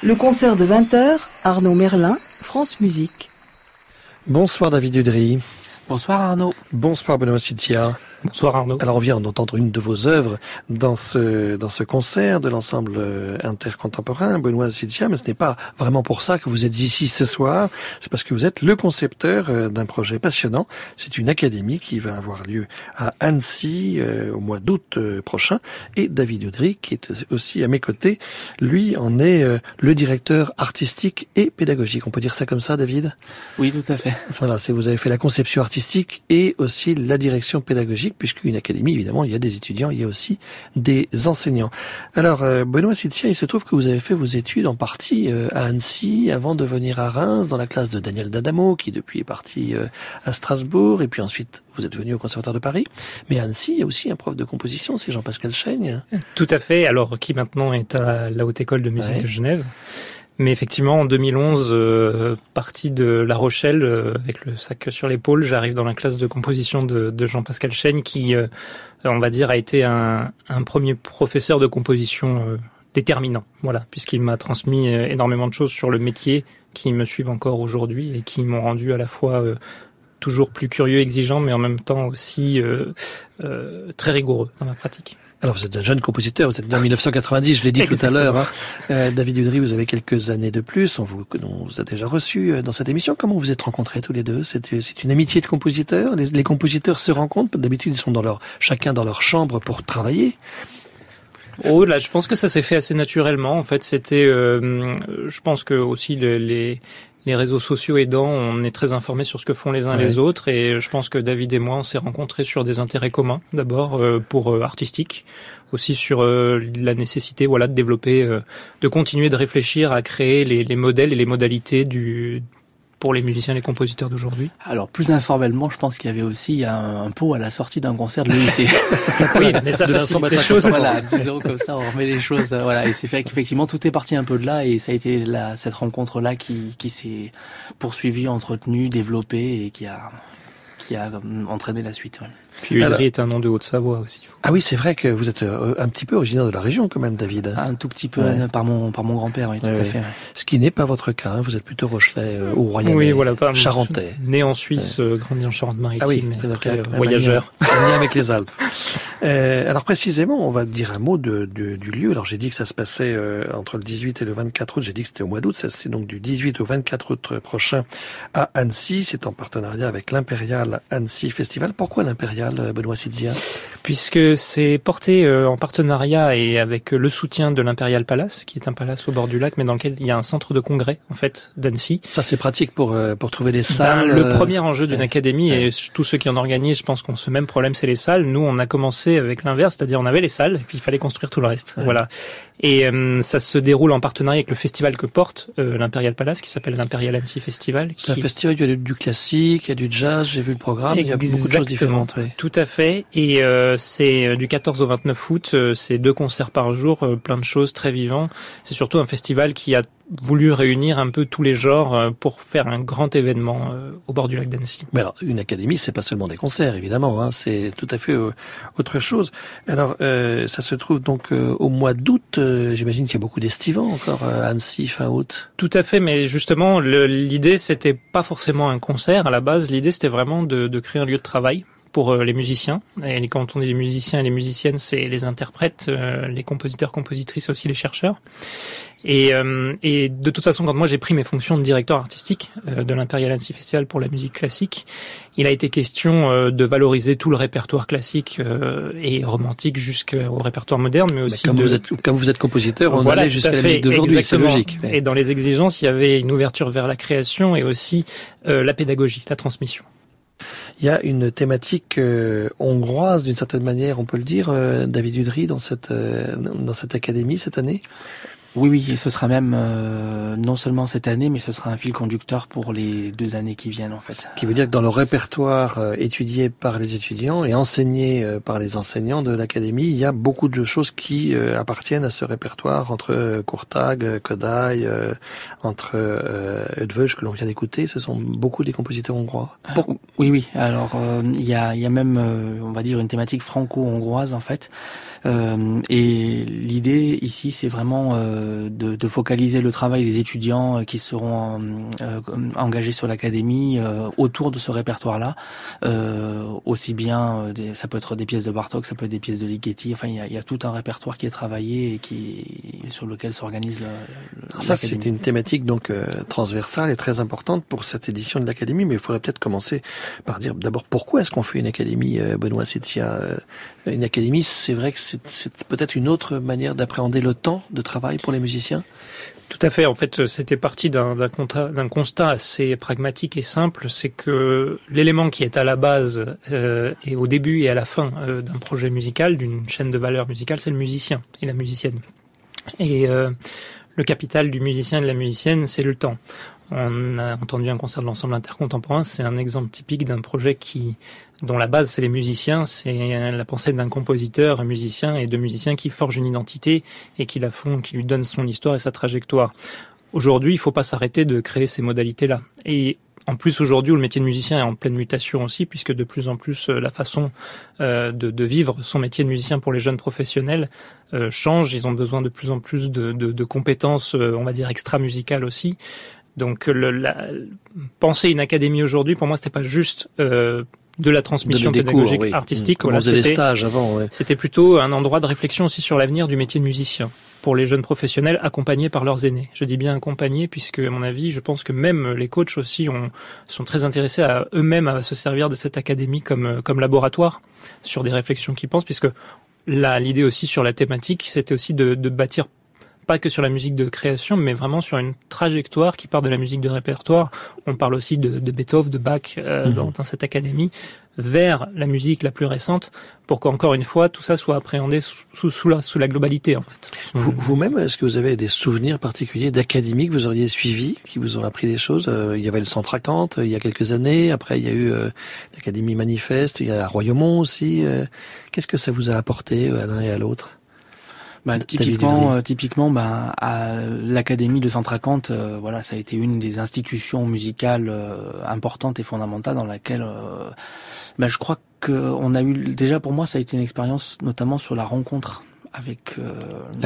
Le concert de 20h, Arnaud Merlin, France Musique. Bonsoir David Udry. Bonsoir Arnaud. Bonsoir Benoît Sitia. Bonsoir Arnaud. Alors on vient d'entendre une de vos œuvres dans ce concert de l'ensemble intercontemporain Benoît Sitia, mais ce n'est pas vraiment pour ça que vous êtes ici ce soir, c'est parce que vous êtes le concepteur d'un projet passionnant. C'est une académie qui va avoir lieu à Annecy au mois d'août prochain, et David Udry, qui est aussi à mes côtés, lui en est le directeur artistique et pédagogique. On peut dire ça comme ça, David ? Oui, tout à fait. Voilà, vous avez fait la conception artistique et aussi la direction pédagogique, puisqu'une académie, évidemment, il y a des étudiants, il y a aussi des enseignants. Alors, Benoît Sitia, il se trouve que vous avez fait vos études en partie à Annecy, avant de venir à Reims, dans la classe de Daniel D'Adamo, qui depuis est parti à Strasbourg, et puis ensuite, vous êtes venu au Conservatoire de Paris. Mais à Annecy, il y a aussi un prof de composition, c'est Jean-Pascal Chaigne. Tout à fait, alors qui maintenant est à la Haute École de Musique de Genève. Mais effectivement, en 2011, parti de La Rochelle, avec le sac sur l'épaule, j'arrive dans la classe de composition de Jean-Pascal Chaigne, qui, on va dire, a été un premier professeur de composition déterminant. Voilà, puisqu'il m'a transmis énormément de choses sur le métier qui me suivent encore aujourd'hui et qui m'ont rendu à la fois toujours plus curieux, exigeant, mais en même temps aussi très rigoureux dans ma pratique. Alors vous êtes un jeune compositeur, vous êtes né en 1990, je l'ai dit Exactement. tout à l'heure. David Udry, vous avez quelques années de plus, on vous a déjà reçu dans cette émission. Comment vous êtes rencontrés tous les deux ? C'est une amitié de compositeurs. Les compositeurs se rencontrent, d'habitude ils sont chacun dans leur chambre pour travailler. Oh là, je pense que ça s'est fait assez naturellement. En fait, c'était, je pense que aussi les réseaux sociaux aidant, on est très informés sur ce que font les uns les autres, et je pense que David et moi, on s'est rencontrés sur des intérêts communs, d'abord pour artistique, aussi sur la nécessité, voilà, de développer, de continuer de réfléchir à créer les modèles et les modalités pour les musiciens et les compositeurs d'aujourd'hui. Alors plus informellement, je pense qu'il y avait aussi un pot à la sortie d'un concert de l'UIC. Oui, mais ça facilite les choses. Voilà, 10 € comme ça, on remet les choses. Voilà, et c'est fait qu'effectivement tout est parti un peu de là, et ça a été cette rencontre-là qui s'est poursuivie, entretenue, développée, et qui a entraîné la suite. Ouais. Puis Udry est un nom de Haute-Savoie aussi. Ah oui, c'est vrai que vous êtes un petit peu originaire de la région quand même, David. Un tout petit peu par mon grand-père, oui, tout à fait. Ouais. Ce qui n'est pas votre cas, hein. Vous êtes plutôt Rochelais ou Royalais, oui, voilà, Charentais. Né en Suisse, grandi en Charente-Maritime, voyageur. En lien avec les Alpes. Alors précisément, on va dire un mot du lieu. Alors j'ai dit que ça se passait entre le 18 et le 24 août. J'ai dit que c'était au mois d'août. C'est donc du 18 au 24 août prochain à Annecy. C'est en partenariat avec l'Impérial Annecy Festival. Pourquoi l'Impérial, Benoît Sitia ? Puisque c'est porté en partenariat et avec le soutien de l'Impérial Palace, qui est un palace au bord du lac, mais dans lequel il y a un centre de congrès, en fait, d'Annecy. Ça, c'est pratique pour trouver des salles. Le premier enjeu d'une académie, et tous ceux qui en organisent, je pense qu'on ce même problème, c'est les salles. Nous, on a commencé avec l'inverse, c'est-à-dire on avait les salles, et puis il fallait construire tout le reste. Voilà. Et ça se déroule en partenariat avec le festival que porte l'Impérial Palace, qui s'appelle l'Impérial Annecy Festival. C'est un festival, il y a du classique, il y a du jazz, j'ai vu le programme, il y a beaucoup de choses différentes. Oui. Tout à fait. Et c'est du 14 au 29 août, c'est 2 concerts par jour, plein de choses, très vivants. C'est surtout un festival qui a voulu réunir un peu tous les genres pour faire un grand événement au bord du lac d'Annecy. Mais alors, une académie, c'est pas seulement des concerts, évidemment, hein, c'est tout à fait autre chose. Alors, ça se trouve donc au mois d'août, j'imagine qu'il y a beaucoup d'estivants encore à Annecy, fin août. Tout à fait, mais justement, l'idée, c'était pas forcément un concert à la base, l'idée, c'était vraiment de créer un lieu de travail pour les musiciens. Et quand on dit les musiciens et les musiciennes, c'est les interprètes, les compositeurs, compositrices, aussi les chercheurs. Et de toute façon, quand moi j'ai pris mes fonctions de directeur artistique de l'Impérial Annecy Festival pour la musique classique, il a été question de valoriser tout le répertoire classique et romantique jusqu'au répertoire moderne, mais aussi comme vous êtes compositeur, on allait jusqu'à la musique d'aujourd'hui, c'est logique. Et dans les exigences, il y avait une ouverture vers la création et aussi la pédagogie, la transmission. Il y a une thématique hongroise, d'une certaine manière, on peut le dire, David Udry, dans cette académie cette année. Oui, et ce sera même non seulement cette année, mais ce sera un fil conducteur pour les 2 années qui viennent en fait. Ce qui veut dire que dans le répertoire étudié par les étudiants et enseigné par les enseignants de l'académie, il y a beaucoup de choses qui appartiennent à ce répertoire, entre Kurtág, Kodály, entre Eötvös que l'on vient d'écouter. Ce sont beaucoup des compositeurs hongrois. Oui. Alors il y a même on va dire une thématique franco-hongroise en fait. Et l'idée ici, c'est vraiment de focaliser le travail des étudiants qui seront engagés sur l'académie autour de ce répertoire-là, aussi bien ça peut être des pièces de Bartók, ça peut être des pièces de Ligeti. Enfin, il y a tout un répertoire qui est travaillé et sur lequel s'organise ça, c'était une thématique donc transversale et très importante pour cette édition de l'académie. Mais il faudrait peut-être commencer par dire d'abord pourquoi est-ce qu'on fait une académie, Benoît Sitzia. Une académie, c'est vrai que c'est peut-être une autre manière d'appréhender le temps de travail pour les musiciens. Tout à fait. En fait, c'était parti d'un constat assez pragmatique et simple, c'est que l'élément qui est à la base et au début et à la fin d'un projet musical, d'une chaîne de valeur musicale, c'est le musicien et la musicienne. Et le capital du musicien et de la musicienne, c'est le temps. On a entendu un concert de l'ensemble intercontemporain, c'est un exemple typique d'un projet dont la base c'est les musiciens, c'est la pensée d'un compositeur, un musicien et deux musiciens qui forgent une identité et qui la font, qui lui donnent son histoire et sa trajectoire. Aujourd'hui, il faut pas s'arrêter de créer ces modalités-là. Et en plus, aujourd'hui, où le métier de musicien est en pleine mutation aussi, puisque de plus en plus la façon de vivre son métier de musicien pour les jeunes professionnels change. Ils ont besoin de plus en plus de compétences, on va dire extra-musicales aussi. Donc, penser une académie aujourd'hui, pour moi, c'était pas juste de la transmission pédagogique artistique. Comme on faisait des stages avant. Ouais. C'était plutôt un endroit de réflexion aussi sur l'avenir du métier de musicien pour les jeunes professionnels accompagnés par leurs aînés. Je dis bien accompagnés puisque, à mon avis, je pense que même les coachs aussi sont très intéressés à eux-mêmes à se servir de cette académie comme laboratoire sur des réflexions qu'ils pensent, puisque l'idée aussi sur la thématique, c'était aussi de bâtir pas que sur la musique de création, mais vraiment sur une trajectoire qui part de la musique de répertoire. On parle aussi de Beethoven, de Bach dans cette académie, vers la musique la plus récente, pour qu'encore une fois, tout ça soit appréhendé sous la globalité, en fait. Vous-même, est-ce que vous avez des souvenirs particuliers d'académies que vous auriez suivies, qui vous ont appris des choses? Il y avait le Centre Acante il y a quelques années, après il y a eu l'Académie Manifeste, il y a Royaumont aussi. Qu'est-ce que ça vous a apporté à l'un et à l'autre? Typiquement, à l'Académie de Centre Acante, voilà, ça a été une des institutions musicales importantes et fondamentales dans laquelle, je crois que on a eu, déjà pour moi, ça a été une expérience notamment sur la rencontre avec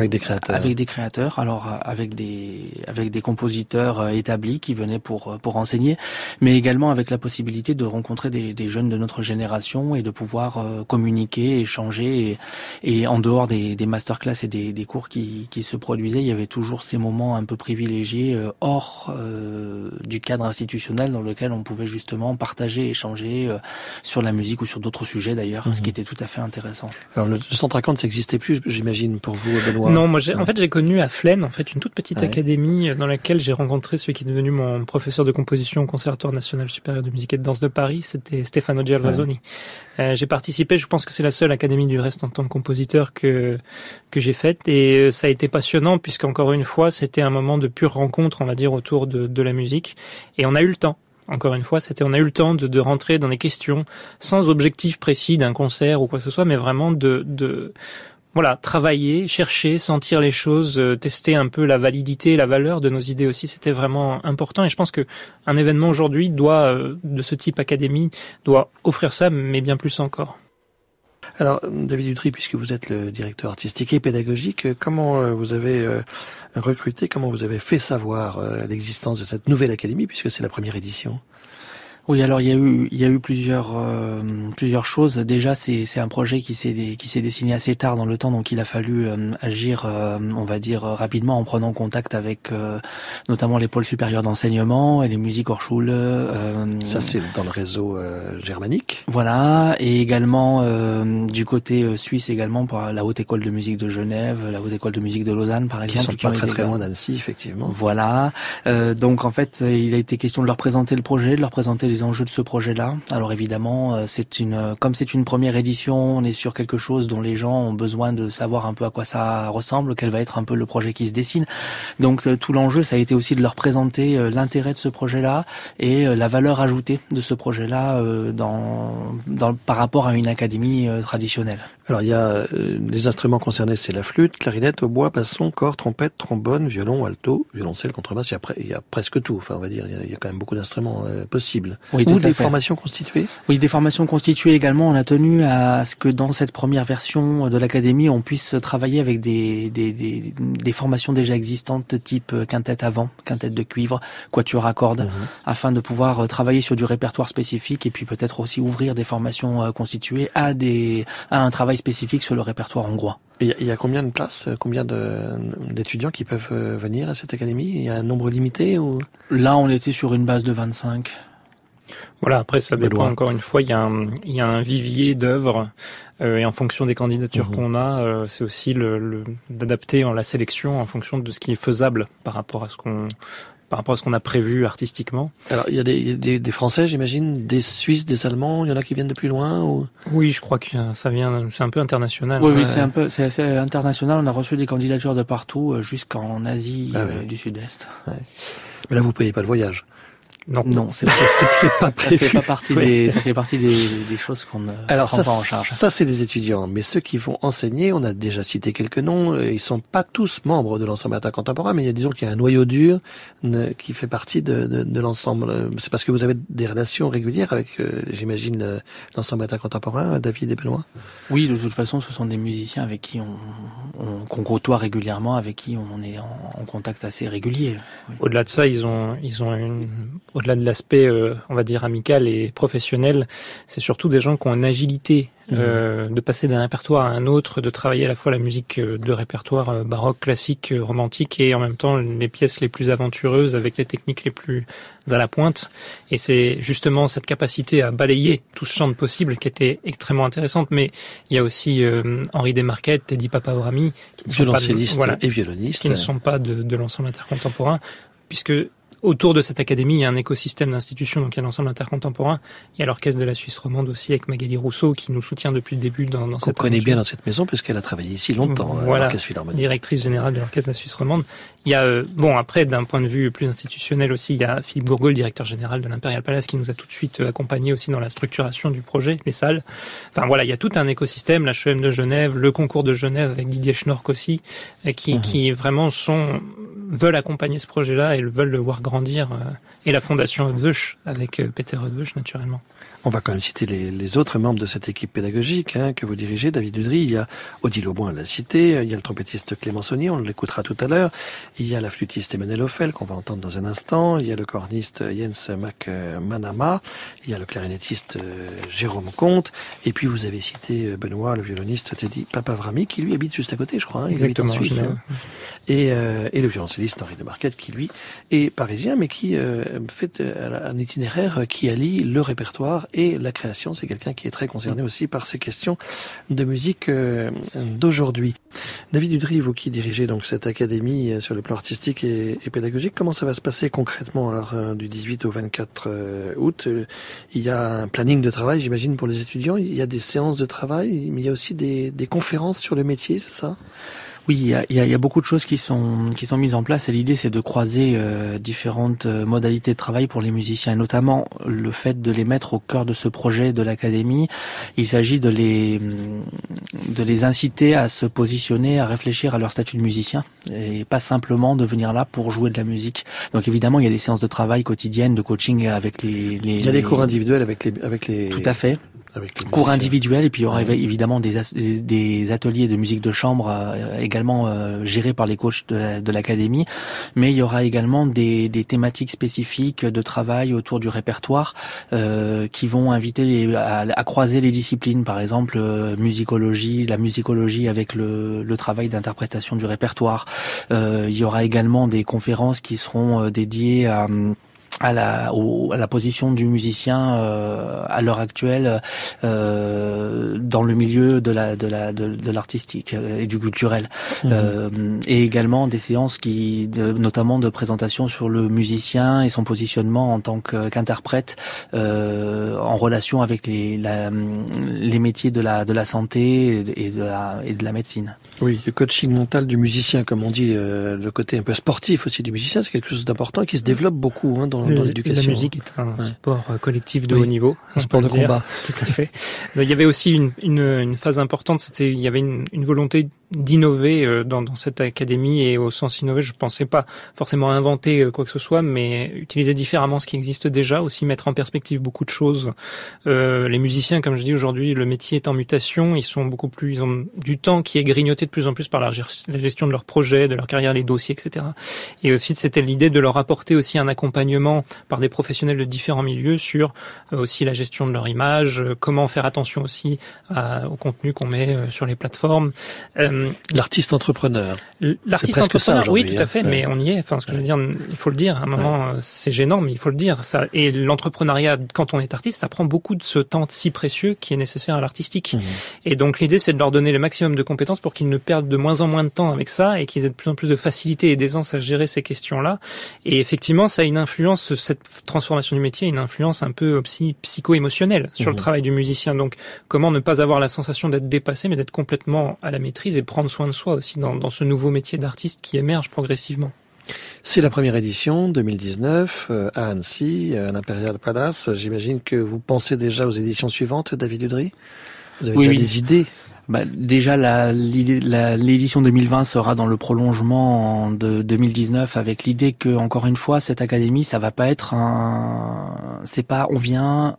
des créateurs, alors avec des compositeurs établis qui venaient pour enseigner, mais également avec la possibilité de rencontrer des jeunes de notre génération et de pouvoir communiquer, échanger et en dehors des masterclass et des cours qui se produisaient, il y avait toujours ces moments un peu privilégiés hors du cadre institutionnel dans lequel on pouvait justement partager, échanger sur la musique ou sur d'autres sujets d'ailleurs, ce qui était tout à fait intéressant. Alors le Centre Acante, ça n'existait plus, j'imagine, pour vous, Benoît. Non, moi j'ai connu à Flaine, une toute petite académie dans laquelle j'ai rencontré celui qui est devenu mon professeur de composition au Conservatoire national supérieur de musique et de danse de Paris, c'était Stefano Gervasoni. J'ai participé, je pense que c'est la seule académie du reste en tant que compositeur que j'ai faite, et ça a été passionnant puisqu'encore une fois, c'était un moment de pure rencontre, on va dire, autour de la musique, et on a eu le temps. Encore une fois, on a eu le temps de rentrer dans des questions sans objectif précis d'un concert ou quoi que ce soit, mais vraiment voilà, travailler, chercher, sentir les choses, tester un peu la validité, la valeur de nos idées aussi, c'était vraiment important. Et je pense que un événement aujourd'hui de ce type académie, doit offrir ça, mais bien plus encore. Alors, David Udry, puisque vous êtes le directeur artistique et pédagogique, comment vous avez recruté, comment vous avez fait savoir l'existence de cette nouvelle académie, puisque c'est la première édition? Oui, alors il y a eu plusieurs choses. Déjà, c'est un projet qui s'est dessiné assez tard dans le temps, donc il a fallu agir, on va dire rapidement, en prenant contact avec notamment les pôles supérieurs d'enseignement et les Musikhochschule. Ça, c'est dans le réseau germanique. Voilà, et également du côté suisse également pour la Haute École de musique de Genève, la Haute École de musique de Lausanne, par exemple, qui sont pas très loin d'Annecy, effectivement. Voilà, donc en fait, il a été question de leur présenter le projet, de leur présenter les enjeux de ce projet-là. Alors évidemment, comme c'est une première édition, on est sur quelque chose dont les gens ont besoin de savoir un peu à quoi ça ressemble, quel va être un peu le projet qui se dessine. Donc tout l'enjeu, ça a été aussi de leur présenter l'intérêt de ce projet-là et la valeur ajoutée de ce projet-là par rapport à une académie traditionnelle. Alors il y a les instruments concernés, c'est la flûte, clarinette, hautbois, basson, cor, trompette, trombone, violon, alto, violoncelle, contrebasse. Il y a presque tout. Enfin, on va dire, il y a quand même beaucoup d'instruments possibles. Oui, ou des formations constituées. Oui, des formations constituées également. On a tenu à ce que dans cette première version de l'académie, on puisse travailler avec des formations déjà existantes, type quintette à vent, quintette de cuivre, quatuor à cordes, afin de pouvoir travailler sur du répertoire spécifique et puis peut-être aussi ouvrir des formations constituées à un travail spécifique sur le répertoire hongrois. Il y a combien de places, combien d'étudiants qui peuvent venir à cette académie? Il y a un nombre limité ou? Là, on était sur une base de 25. Voilà, après ça dépend encore une fois, il y a un vivier d'œuvres et en fonction des candidatures qu'on a, c'est aussi d'adapter la sélection en fonction de ce qui est faisable par rapport à ce qu'on a prévu artistiquement. Alors, il y a des Français, j'imagine, des Suisses, des Allemands, il y en a qui viennent de plus loin ou? Oui, je crois que c'est un peu international. Oui, c'est assez international. On a reçu des candidatures de partout, jusqu'en Asie du Sud-Est. Ouais. Mais là, vous payez pas le voyage. Non, c'est pas prévu. Ça fait partie des choses qu'on ne prend pas en charge. Ça, c'est les étudiants. Mais ceux qui vont enseigner, on a déjà cité quelques noms, ils sont pas tous membres de l'ensemble contemporain, mais disons qu'il y a un noyau dur qui fait partie de l'ensemble. C'est parce que vous avez des relations régulières avec, j'imagine, l'ensemble contemporain, David et Benoît? Oui, de toute façon, ce sont des musiciens avec qui qu'on côtoie régulièrement, avec qui on est en contact assez régulier. Oui. Au-delà de ça, au-delà de l'aspect, on va dire, amical et professionnel, c'est surtout des gens qui ont une agilité de passer d'un répertoire à un autre, de travailler à la fois la musique de répertoire baroque, classique, romantique et en même temps les pièces les plus aventureuses avec les techniques les plus à la pointe. Et c'est justement cette capacité à balayer tout ce champ de possibles qui était extrêmement intéressante. Mais il y a aussi Henri Desmarquet, Teddy Papavrami, violoncelliste et violoniste, qui ne sont pas de l'ensemble intercontemporain, puisque autour de cette académie, il y a un écosystème d'institutions, donc il y a l'ensemble intercontemporain, il y a l'orchestre de la Suisse romande aussi avec Magali Rousseau qui nous soutient depuis le début dans cette aventure. Qu'on connaît bien dans cette maison puisqu'elle a travaillé ici longtemps, voilà, à l'orchestre philharmonique. Directrice générale de l'orchestre de la Suisse romande. Il y a, après, d'un point de vue plus institutionnel aussi, il y a Philippe Bourgault, le directeur général de l'Imperial Palace, qui nous a tout de suite accompagnés aussi dans la structuration du projet, les salles. Enfin voilà, il y a tout un écosystème, l'HEM de Genève, le concours de Genève avec Didier Schnork aussi, qui vraiment veulent accompagner ce projet-là et veulent le voir grandir, et la fondation Eötvös avec Peter Eötvös naturellement. On va quand même citer les autres membres de cette équipe pédagogique que vous dirigez, David Udry. Il y a Odile Auboin, on l'a cité, il y a le trompettiste Clément Saunier, on l'écoutera tout à l'heure, il y a la flûtiste Emmanuel Hoffel, qu'on va entendre dans un instant, il y a le corniste Jens Manama, il y a le clarinettiste Jérôme Comte, et puis vous avez cité Benoît, le violoniste Teddy Papavrami, qui lui habite juste à côté, je crois. Il habite en Suisse. Et le violoncelliste Henri Desmarquet, qui lui est parisien, mais qui fait un itinéraire qui allie le répertoire et la création. C'est quelqu'un qui est très concerné aussi par ces questions de musique d'aujourd'hui. David Udry, vous qui dirigez donc cette académie sur le plan artistique et pédagogique, comment ça va se passer concrètement alors du 18 au 24 août? Il y a un planning de travail, j'imagine, pour les étudiants. Il y a des séances de travail, mais il y a aussi des conférences sur le métier, c'est ça? Oui, il y a beaucoup de choses qui sont mises en place et l'idée c'est de croiser différentes modalités de travail pour les musiciens et notamment le fait de les mettre au cœur de ce projet de l'académie. Il s'agit de les inciter à se positionner, à réfléchir à leur statut de musicien et pas simplement de venir là pour jouer de la musique. Donc évidemment, il y a des séances de travail quotidiennes, de coaching avec les il y a des cours individuels avec les Tout à fait. Cours individuels et puis il y aura évidemment des ateliers de musique de chambre également gérés par les coachs de l'académie, mais il y aura également des thématiques spécifiques de travail autour du répertoire qui vont inviter à croiser les disciplines, par exemple la musicologie avec le travail d'interprétation du répertoire. Il y aura également des conférences qui seront dédiées à la position du musicien à l'heure actuelle dans le milieu de l'artistique et du culturel et également des séances notamment de présentation sur le musicien et son positionnement en tant qu'interprète en relation avec les métiers de la santé et de la médecine. Oui, le coaching mental du musicien, comme on dit, le côté un peu sportif aussi du musicien, c'est quelque chose d'important et qui se développe beaucoup dans l'éducation. La musique est un sport collectif de haut niveau. Un sport de combat. Tout à fait. Il y avait aussi une phase importante, il y avait une volonté d'innover dans cette académie, et au sens innover, je pensais pas forcément inventer quoi que ce soit, mais utiliser différemment ce qui existe déjà, aussi mettre en perspective beaucoup de choses. Les musiciens, comme je dis aujourd'hui, le métier est en mutation, ils ont du temps qui est grignoté de plus en plus par la gestion de leurs projets, de leur carrière, les dossiers, etc. Et aussi, c'était l'idée de leur apporter aussi un accompagnement par des professionnels de différents milieux sur aussi la gestion de leur image, comment faire attention aussi au contenu qu'on met sur les plateformes. L'artiste entrepreneur. L'artiste entrepreneur, oui, tout à fait, hein. mais on y est. Enfin, ce que je veux dire, il faut le dire. À un moment, c'est gênant, mais il faut le dire. Ça, et l'entrepreneuriat, quand on est artiste, ça prend beaucoup de ce temps si précieux qui est nécessaire à l'artistique. Mmh. Et donc, l'idée, c'est de leur donner le maximum de compétences pour qu'ils ne perdent de moins en moins de temps avec ça et qu'ils aient de plus en plus de facilité et d'aisance à gérer ces questions-là. Et effectivement, ça a une influence, cette transformation du métier, une influence un peu aussi psycho-émotionnelle sur le travail du musicien. Donc, comment ne pas avoir la sensation d'être dépassé, mais d'être complètement à la maîtrise et prendre soin de soi aussi dans ce nouveau métier d'artiste qui émerge progressivement. C'est la première édition, 2019, à Annecy, à l'Imperial Palace. J'imagine que vous pensez déjà aux éditions suivantes, David Udry ? Vous avez déjà des idées ? Déjà, l'édition 2020 sera dans le prolongement de 2019, avec l'idée que, encore une fois, cette académie, ça va pas être on vient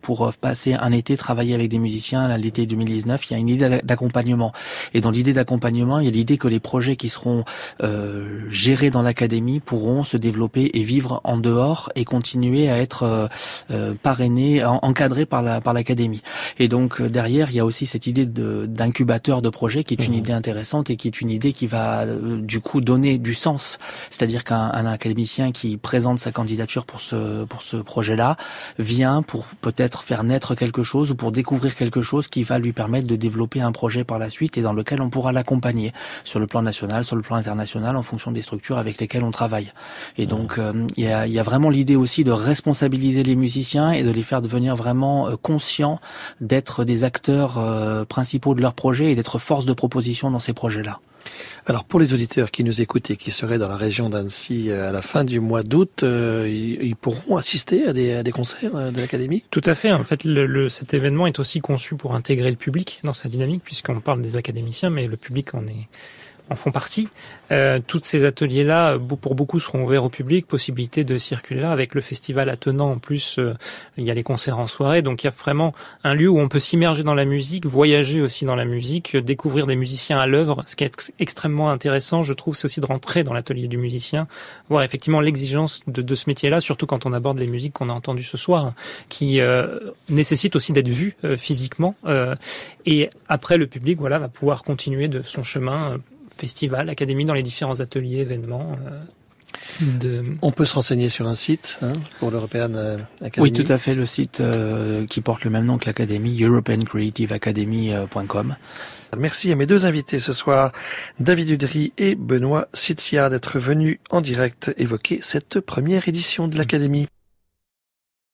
pour passer un été travailler avec des musiciens. L'été 2019, il y a une idée d'accompagnement. Et dans l'idée d'accompagnement, il y a l'idée que les projets qui seront gérés dans l'académie pourront se développer et vivre en dehors et continuer à être parrainés, encadrés par l'académie. Et donc derrière, il y a aussi cette idée d'incubateur de projet qui est une idée intéressante et qui est une idée qui va du coup donner du sens. C'est-à-dire qu'un académicien qui présente sa candidature pour ce projet-là vient pour peut-être faire naître quelque chose ou pour découvrir quelque chose qui va lui permettre de développer un projet par la suite et dans lequel on pourra l'accompagner sur le plan national, sur le plan international, en fonction des structures avec lesquelles on travaille. Et donc, il y a vraiment l'idée aussi de responsabiliser les musiciens et de les faire devenir vraiment conscients d'être des acteurs principaux de leur projet et d'être force de proposition dans ces projets-là. Alors pour les auditeurs qui nous écoutent et qui seraient dans la région d'Annecy à la fin du mois d'août, ils pourront assister à des concerts de l'Académie ? Tout à fait. En fait, cet événement est aussi conçu pour intégrer le public dans sa dynamique, puisqu'on parle des académiciens, mais le public en font partie. Tous ces ateliers-là, pour beaucoup, seront ouverts au public, possibilité de circuler là, avec le festival attenant. En plus, il y a les concerts en soirée, donc il y a vraiment un lieu où on peut s'immerger dans la musique, voyager aussi dans la musique, découvrir des musiciens à l'œuvre. Ce qui est extrêmement intéressant, je trouve, c'est aussi de rentrer dans l'atelier du musicien, voir effectivement l'exigence de ce métier-là, surtout quand on aborde les musiques qu'on a entendues ce soir, qui nécessitent aussi d'être vues physiquement. Et après, le public, voilà, va pouvoir continuer de son chemin. Festival, académie, dans les différents ateliers, événements. On peut se renseigner sur un site pour l'European Academy. Oui, tout à fait, le site qui porte le même nom que l'Académie, europeancreativeacademy.com. Merci à mes deux invités ce soir, David Udry et Benoît Sitzia, d'être venus en direct évoquer cette première édition de l'Académie.